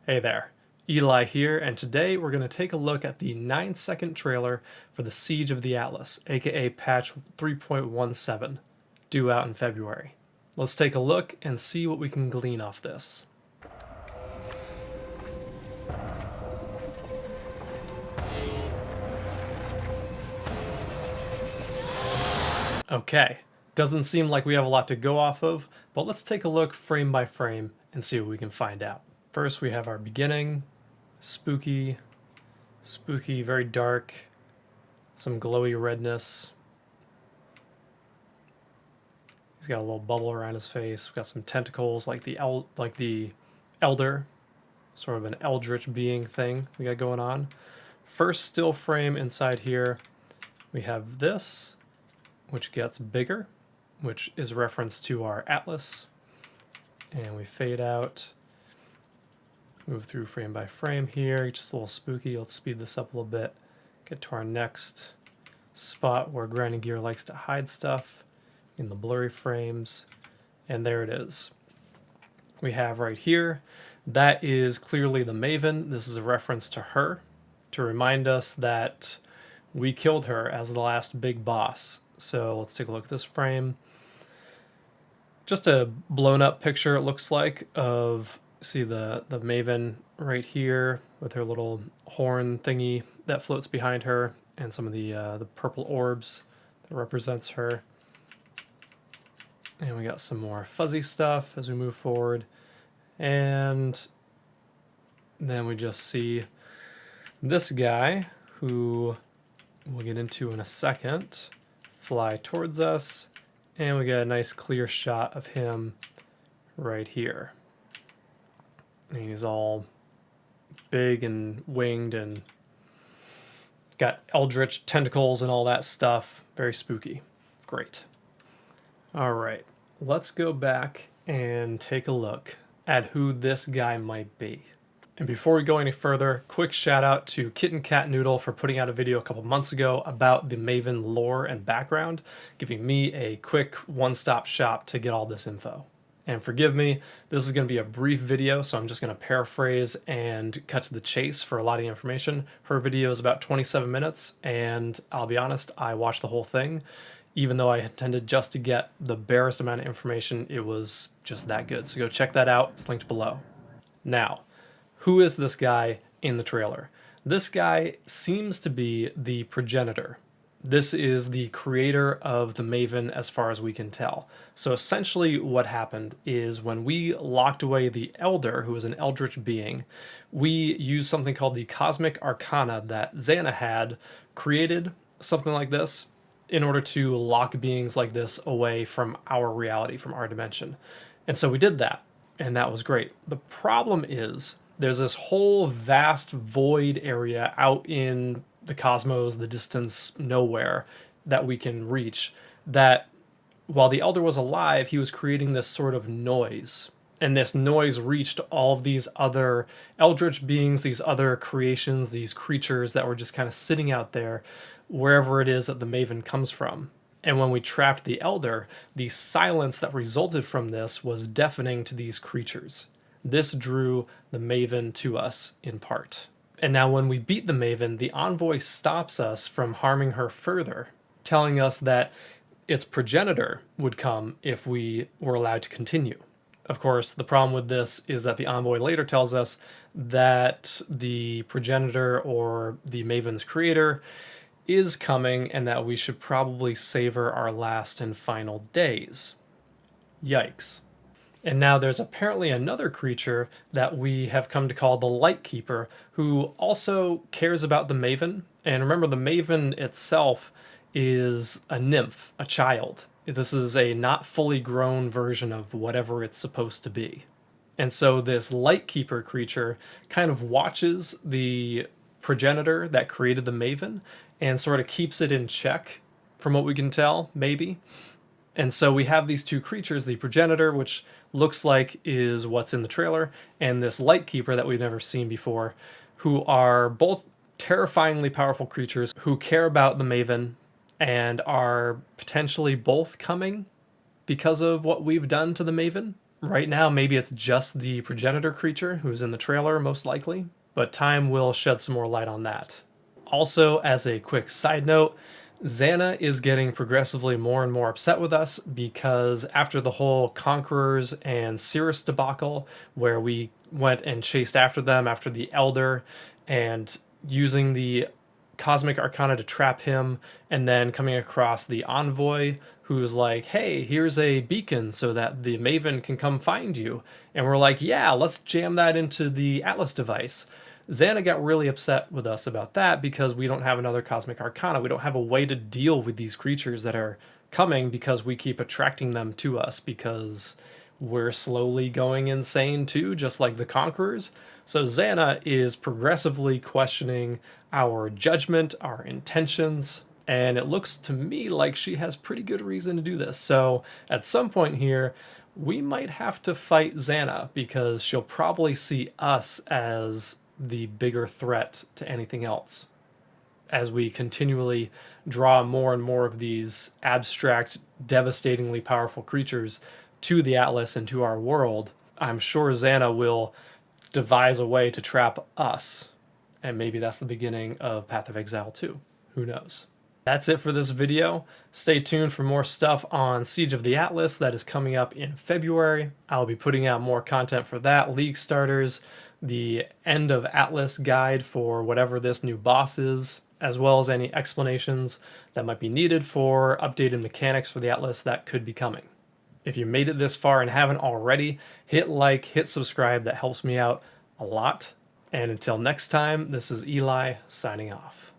Hey there, Eli here, and today we're going to take a look at the 9-second trailer for the Siege of the Atlas, aka patch 3.17, due out in February. Let's take a look and see what we can glean off this. Okay, doesn't seem like we have a lot to go off of, but let's take a look frame by frame and see what we can find out. First we have our beginning, spooky, very dark, some glowy redness. He's got a little bubble around his face. We've got some tentacles like the elder, sort of an eldritch being thing we got going on. First still frame inside here, we have this, which gets bigger, which is reference to our Atlas. And we fade out, move through frame by frame here, just a little spooky. Let's speed this up a little bit. Get to our next spot where grinding gear likes to hide stuff in the blurry frames, and there it is. We have right here, that is clearly the Maven. This is a reference to her to remind us that we killed her as the last big boss. So let's take a look at this frame. Just a blown up picture, it looks like, of, see the Maven right here with her little horn thingy that floats behind her, and some of the purple orbs that represents her. And we got some more fuzzy stuff as we move forward. And then we just see this guy, who we'll get into in a second, fly towards us. And we get a nice clear shot of him right here. And he's all big and winged and got eldritch tentacles and all that stuff. Very spooky. Great. All right, let's go back and take a look at who this guy might be. And before we go any further, quick shout out to Kitten Cat Noodle for putting out a video a couple months ago about the Maven lore and background, giving me a quick one-stop shop to get all this info. And forgive me, this is going to be a brief video, so I'm just going to paraphrase and cut to the chase for a lot of information. Her video is about 27 minutes, and I'll be honest, I watched the whole thing. Even though I intended just to get the barest amount of information, it was just that good. So go check that out. It's linked below. Now, who is this guy in the trailer? This guy seems to be the Progenitor. This is the creator of the Maven as far as we can tell. So essentially what happened is when we locked away the Elder, who was an eldritch being, we used something called the Cosmic Arcana that Zana had created, something like this, in order to lock beings like this away from our reality, from our dimension. And so we did that, and that was great. The problem is there's this whole vast void area out in the cosmos, the distance, nowhere, that we can reach, that while the Elder was alive, he was creating this sort of noise. And this noise reached all of these other eldritch beings, these other creations, these creatures that were just kind of sitting out there, wherever it is that the Maven comes from. And when we trapped the Elder, the silence that resulted from this was deafening to these creatures. This drew the Maven to us in part. And now when we beat the Maven, the Envoy stops us from harming her further, telling us that its Progenitor would come if we were allowed to continue. Of course, the problem with this is that the Envoy later tells us that the Progenitor, or the Maven's creator, is coming, and that we should probably savor our last and final days. Yikes. And now there's apparently another creature that we have come to call the Lightkeeper, who also cares about the Maven. And remember, the Maven itself is a nymph, a child. This is a not fully grown version of whatever it's supposed to be. And so this Lightkeeper creature kind of watches the Progenitor that created the Maven and sort of keeps it in check, from what we can tell, maybe. And so we have these two creatures, the Progenitor, which looks like is what's in the trailer, and this Lightkeeper that we've never seen before, who are both terrifyingly powerful creatures who care about the Maven and are potentially both coming because of what we've done to the Maven. Right now, maybe it's just the Progenitor creature who's in the trailer, most likely, but time will shed some more light on that. Also, as a quick side note, Zana is getting progressively more and more upset with us because after the whole Conquerors and Cirrus debacle, where we went and chased after them after the Elder and using the Cosmic Arcana to trap him, and then coming across the Envoy who's like, hey, here's a beacon so that the Maven can come find you. And we're like, yeah, let's jam that into the Atlas device. Zana got really upset with us about that because we don't have another Cosmic Arcana. We don't have a way to deal with these creatures that are coming because we keep attracting them to us because we're slowly going insane too, just like the Conquerors. So Zana is progressively questioning our judgment, our intentions, and it looks to me like she has pretty good reason to do this. So at some point here, we might have to fight Zana because she'll probably see us as the bigger threat to anything else. As we continually draw more and more of these abstract, devastatingly powerful creatures to the Atlas and to our world, I'm sure Zana will devise a way to trap us. And maybe that's the beginning of Path of Exile 2. Who knows? That's it for this video. Stay tuned for more stuff on Siege of the Atlas that is coming up in February. I'll be putting out more content for that, League starters, the end of Atlas guide for whatever this new boss is, as well as any explanations that might be needed for updated mechanics for the Atlas that could be coming. If you made it this far and haven't already, hit like, hit subscribe. That helps me out a lot. And until next time, this is Eli signing off.